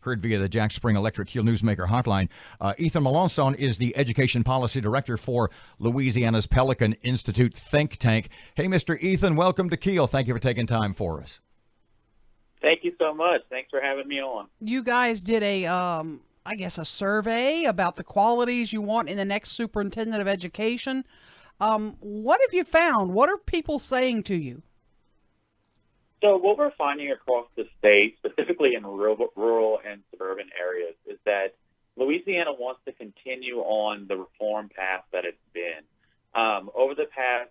heard via the Jack Spring Electric Heel Newsmaker hotline. Ethan Melancon is the Education Policy Director for Louisiana's Pelican Institute think tank. Hey, Mr. Ethan, welcome to Keel. Thank you for taking time for us. Thank you so much. Thanks for having me on. You guys did a survey about the qualities you want in the next superintendent of education. What have you found? What are people saying to you? So what we're finding across the state, specifically in rural and suburban areas, is that Louisiana wants to continue on the reform path that it's been. Over the past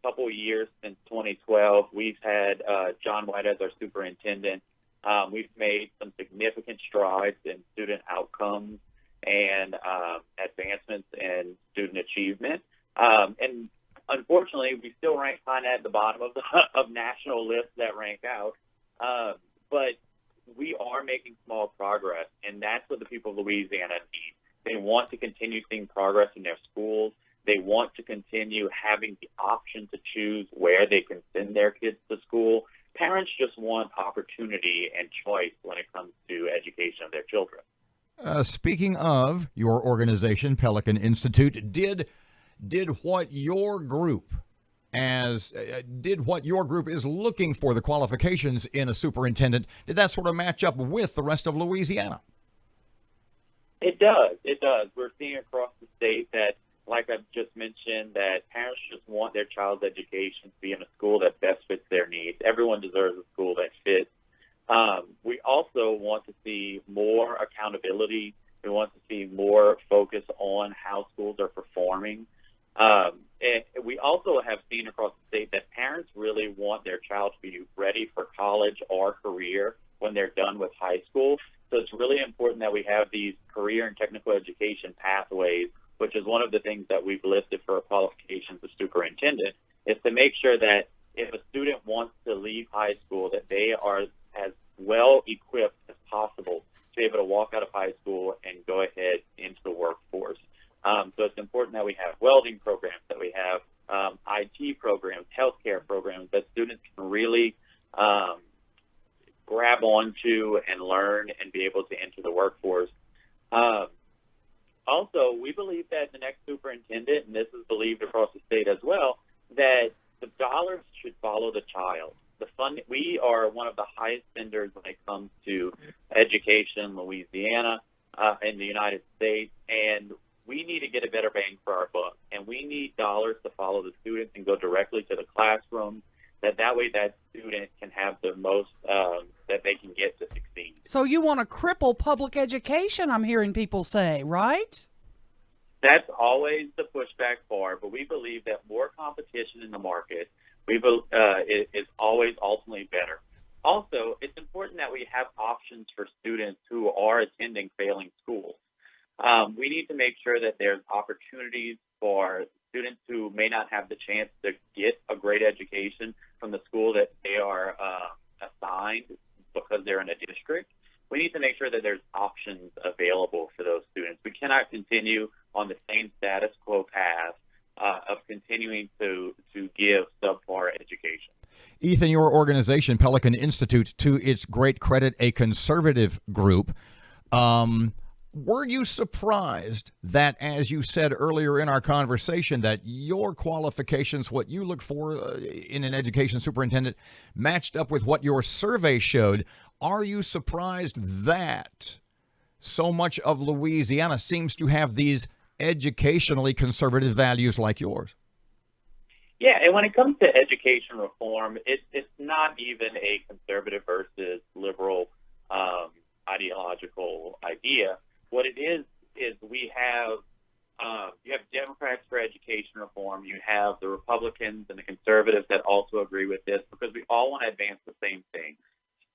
couple of years since 2012, we've had John White as our superintendent. We've made some significant strides in student outcomes and advancements in student achievement. And unfortunately, we still rank kind of at the bottom of national lists that rank out. But we are making small progress, and that's what the people of Louisiana need. They want to continue seeing progress in their schools. They want to continue having the option to choose where they can send their kids to school. Parents just want opportunity and choice when it comes to education of their children. Speaking of your organization, Pelican Institute, did what your group is looking for, the qualifications in a superintendent, did that sort of match up with the rest of Louisiana? It does. It does. We're seeing across the state that, like I've just mentioned, that parents just want their child's education to be in a school that best fits their needs. Everyone deserves a school that fits. We also want to see more accountability. We want to see more focus on how schools are performing. And we also have seen across the state that parents really want their child to be ready for college or career when they're done with high school. So it's really important that we have these career and technical education pathways, which is one of the things that we've listed for qualifications of superintendent, is to make sure that if a student wants to leave high school, that they are as well equipped as possible to be able to walk out of high school and go ahead into the workforce. So it's important that we have welding programs, that we have IT programs, healthcare programs, that students can really grab onto and learn and be able to enter the workforce. Also, we believe that the next superintendent, and this is believed across the state as well, that the dollars should follow the child. We are one of the highest spenders when it comes to education in Louisiana, in the United States, and we need to get a better bang for our buck, and we need dollars to follow the students and go directly to the classroom, that way that student can have the most that they can get to succeed. So you want to cripple public education, I'm hearing people say, right? That's always the pushback for, but we believe that more competition in the market is always ultimately better. Also, it's important that we have options for students who are attending failing schools. We need to make sure that there's opportunities for students who may not have the chance to get a great education from the school that they are assigned because they're in a district. We need to make sure that there's options available for those students. We cannot continue on the same status quo path of continuing to give subpar education. Ethan, your organization, Pelican Institute, to its great credit, a conservative group. Were you surprised that, as you said earlier in our conversation, that your qualifications, what you look for in an education superintendent, matched up with what your survey showed? Are you surprised that so much of Louisiana seems to have these educationally conservative values like yours? Yeah, and when it comes to education reform, it's not even a conservative versus liberal ideological idea. What it is we have you have Democrats for education reform, you have the Republicans and the conservatives that also agree with this, because we all want to advance the same thing: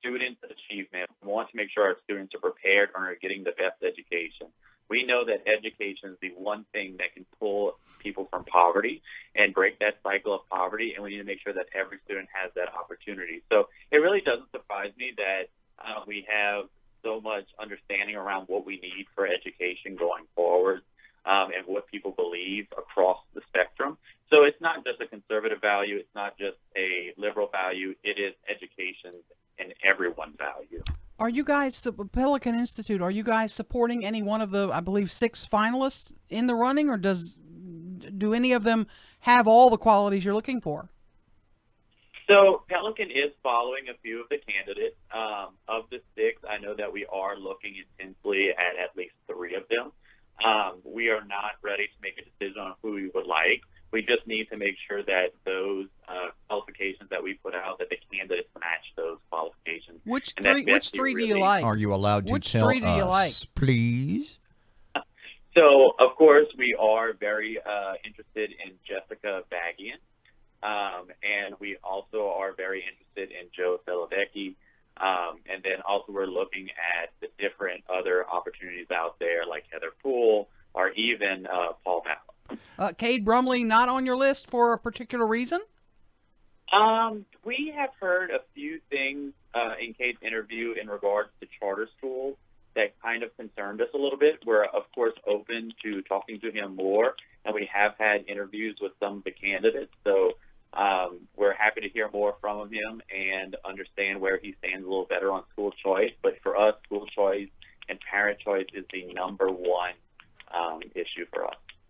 student achievement. We want to make sure our students are prepared and are getting the best education. We know that education is the one thing that can pull people from poverty and break that cycle of poverty, and we need to make sure that every student has that opportunity. So it really doesn't surprise me that we have so much understanding around what we need for education going forward, and what people believe across the spectrum. So it's not just a conservative value, it's not just a liberal value, it is education and everyone's value. Are you guys, Pelican Institute, are you guys supporting any one of the, I believe, 6 finalists in the running, or do any of them have all the qualities you're looking for? So Pelican is following a few of the candidates. Of the 6, I know that we are looking intensely at least 3 of them. We are not ready to make a decision on who we would like. We just need to make sure that those qualifications that we put out, that the candidates match those qualifications. Which And that 3? Which Betsy 3 do you really- like? Are you allowed to Which tell 3 do you like? us, please? So, of course, we are very interested in Jessica Bagian, and we also are very interested in Joe Celovecki. And then also we're looking at the different other opportunities out there, like Heather Poole or even Paul Mallon. Cade Brumley not on your list for a particular reason? We have heard a few things in Cade's interview in regards to charter schools that kind of concerned us a little bit. We're, of course, open to talking to him more, and we have had interviews with some of the candidates. So we're happy to hear more from him and understand where he stands a little better on school choice. But for us, school choice and parent choice is the #1 issue for us.